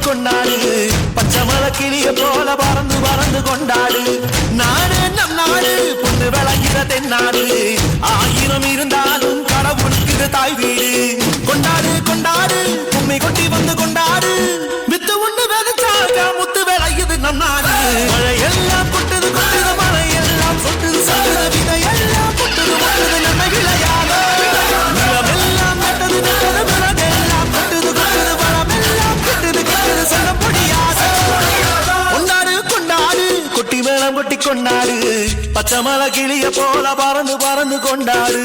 கொண்டாடு பச்சமல கிளிய போல பறந்து பறந்து கொண்டாடு நாடு நம் நாடு பொண்ணு விளைகிற தென்னாடு ஆயிரம் இருந்தாலும் கடவுளுக்கு தாய் வீடு கொண்டாடு கொண்டாடு கும்மி கொட்டி வந்து கொண்டாடு வித்து ஒண்ணு விதைச்சாக முத்து விளையுது நம் நாடு மழை எல்லாம் கொட்டுது கொட்டுது மழை எல்லாம் சொட்டுது சொட்டுது விதை எல்லாம் கொட்டுது கொட்டுது நம்ம விளையாட நிலமெல்லாம் நட்டது நட்டது விலகெல்லாம் கொட்டுது கொட்டுது வளமெல்லாம் கெட்டுது கெட்டுது சொல்ல முடியாது கொண்டாடு கொண்டாடு கொட்டி மேளம் கொட்டி கொண்டாடு பச்சை மலை கிளிய போல பறந்து பறந்து கொண்டாடு